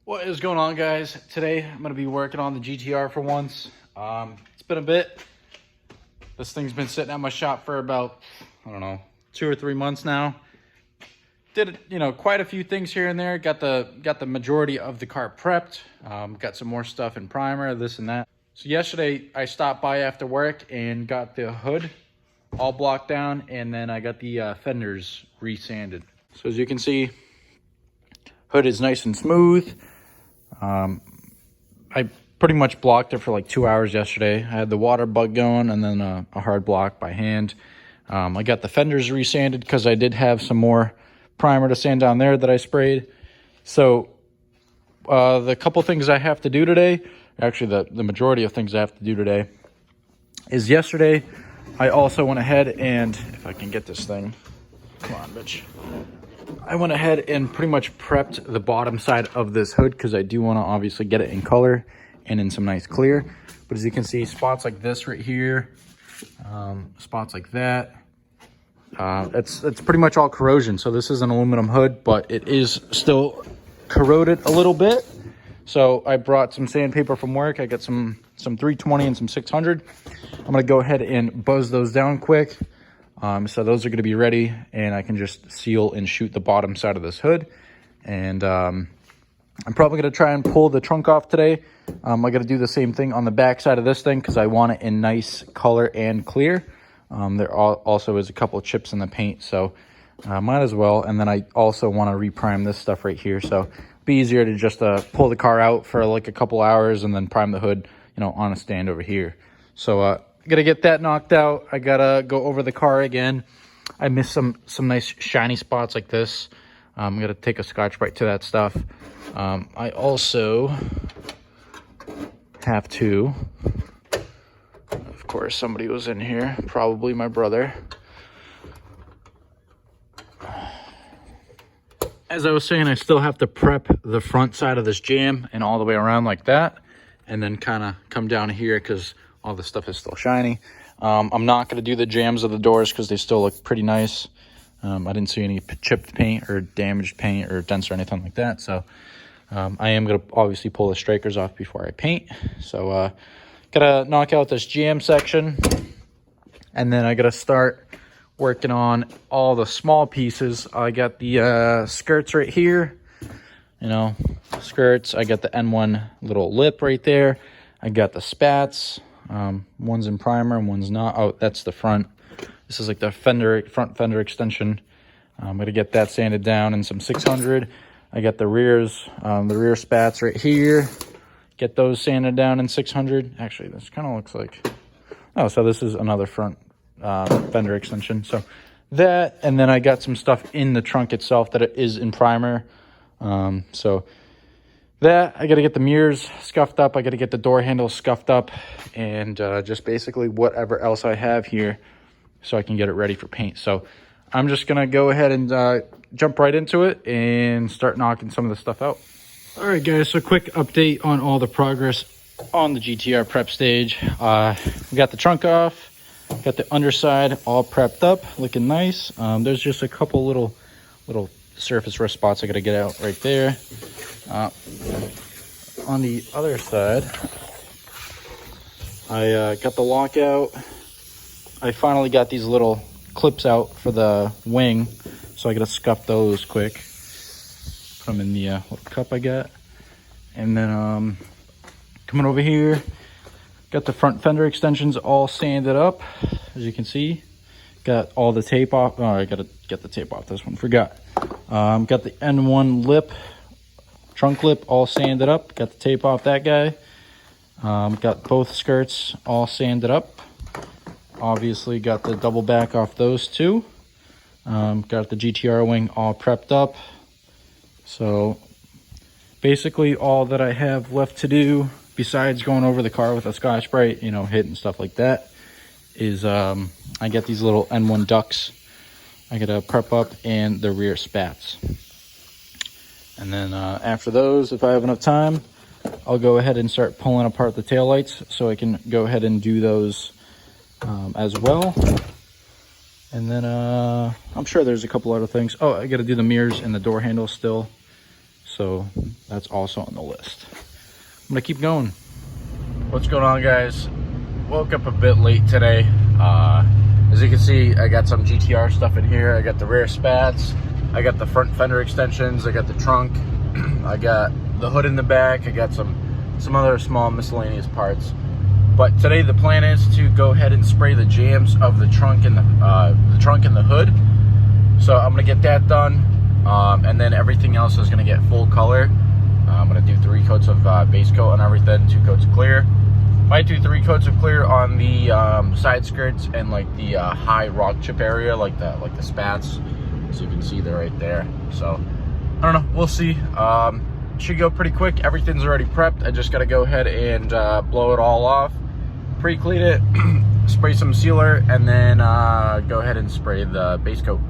What is going on, guys? Today I'm going to be working on the GTR for once. It's been a bit. This thing's been sitting at my shop for about, I don't know, 2 or 3 months now. Did, quite a few things here and there. Got the majority of the car prepped. Got some more stuff in primer, this and that. So yesterday I stopped by after work and got the hood all blocked down, and then I got the fenders resanded. So as you can see, hood is nice and smooth. I pretty much blocked it for like 2 hours yesterday. I had the water bug going and then a hard block by hand. I got the fenders resanded because I did have some more primer to sand down there that I sprayed. So the couple things I have to do today, actually the majority of things I have to do today, is yesterday I also went ahead and, if I can get this thing, come on bitch, I went ahead and pretty much prepped the bottom side of this hood because I do want to obviously get it in color and in some nice clear. But as you can see, spots like this right here, spots like that, it's pretty much all corrosion. So this is an aluminum hood, but it is still corroded a little bit. So I brought some sandpaper from work. I got some 320 and some 600. I'm going to go ahead and buzz those down quick. So those are going to be ready, and I can just seal and shoot the bottom side of this hood. And I'm probably going to try and pull the trunk off today. I got to do the same thing on the back side of this thing because I want it in nice color and clear. There also is a couple of chips in the paint, so might as well. And then I also want to reprime this stuff right here, so it'd be easier to just pull the car out for like a couple hours and then prime the hood, on a stand over here. So I gotta get that knocked out. I gotta go over the car again. I missed some nice shiny spots like this. I'm gonna take a Scotch-Brite to that stuff. I also have to, of course, somebody was in here, probably my brother. As I was saying, I still have to prep the front side of this jam and all the way around like that, and then kind of come down here because all the stuff is still shiny. I'm not going to do the jams of the doors because they still look pretty nice. I didn't see any chipped paint or damaged paint or dents or anything like that. So I am going to obviously pull the strikers off before I paint. So got to knock out this jam section. And then I got to start working on all the small pieces. I got the skirts right here. Skirts. I got the N1 little lip right there. I got the spats. One's in primer and one's not. Oh, that's the front. This is like the front fender extension. I'm gonna get that sanded down in some 600. I got the rears, the rear spats right here. Get those sanded down in 600. Actually, this kind of looks like, oh, so this is another front fender extension. So that, and then I got some stuff in the trunk itself that is in primer. So that, I got to get the mirrors scuffed up. I got to get the door handles scuffed up, and just basically whatever else I have here so I can get it ready for paint. So I'm just going to go ahead and jump right into it and start knocking some of the stuff out. All right, guys, so quick update on all the progress on the GTR prep stage. We got the trunk off, got the underside all prepped up, looking nice. There's just a couple little surface rust spots I got to get out right there. On the other side, I got the lockout. I finally got these little clips out for the wing, so I got to scuff those quick. Put them in the little cup I got. And then coming over here, got the front fender extensions all sanded up, as you can see. Got all the tape off. Oh, I got to get the tape off this one, forgot. Got the N1 lip, trunk lip all sanded up. Got the tape off that guy. Got both skirts all sanded up. Obviously got the double back off those two. Got the GTR wing all prepped up. So basically all that I have left to do, besides going over the car with a Scotch-Brite, hitting stuff like that, is I get these little N1 ducts I gotta prep up, and the rear spats. And then after those, if I have enough time, I'll go ahead and start pulling apart the taillights so I can go ahead and do those as well. And then I'm sure there's a couple other things. Oh, I got to do the mirrors and the door handles still. so that's also on the list. I'm gonna keep going. What's going on, guys? Woke up a bit late today. As you can see, I got some GTR stuff in here. I got the rear spats, I got the front fender extensions, I got the trunk, I got the hood in the back, I got some other small miscellaneous parts. But today the plan is to go ahead and spray the jambs of the trunk and the hood. So I'm gonna get that done, and then everything else is gonna get full color. I'm gonna do 3 coats of base coat on everything, 2 coats of clear. Might do 3 coats of clear on the side skirts and like the high rock chip area, like the spats, as you can see they're right there. So I don't know, we'll see. Should go pretty quick. Everything's already prepped. I just got to go ahead and blow it all off, pre-clean it, spray some sealer, and then go ahead and spray the base coat.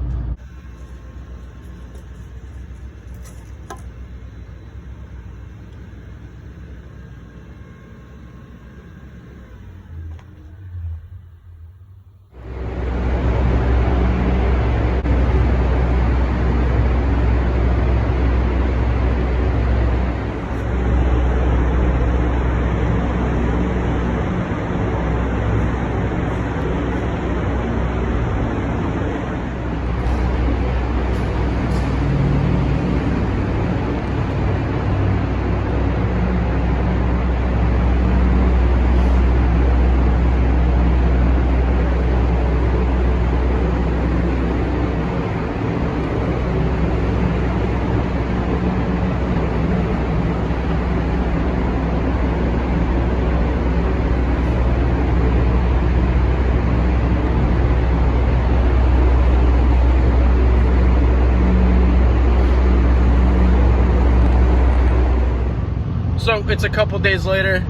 So it's a couple days later.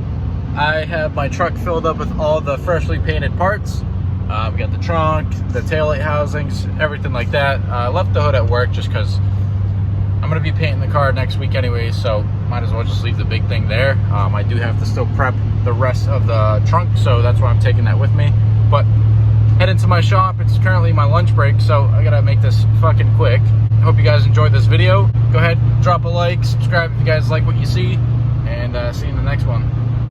I have my truck filled up with all the freshly painted parts. We got the trunk, the taillight housings, everything like that. I left the hood at work just because I'm going to be painting the car next week anyway, so might as well just leave the big thing there. I do have to still prep the rest of the trunk, so that's why I'm taking that with me. But head into my shop. It's currently my lunch break, so I got to make this fucking quick. Hope you guys enjoyed this video. Go ahead, drop a like, subscribe if you guys like what you see. And see you in the next one.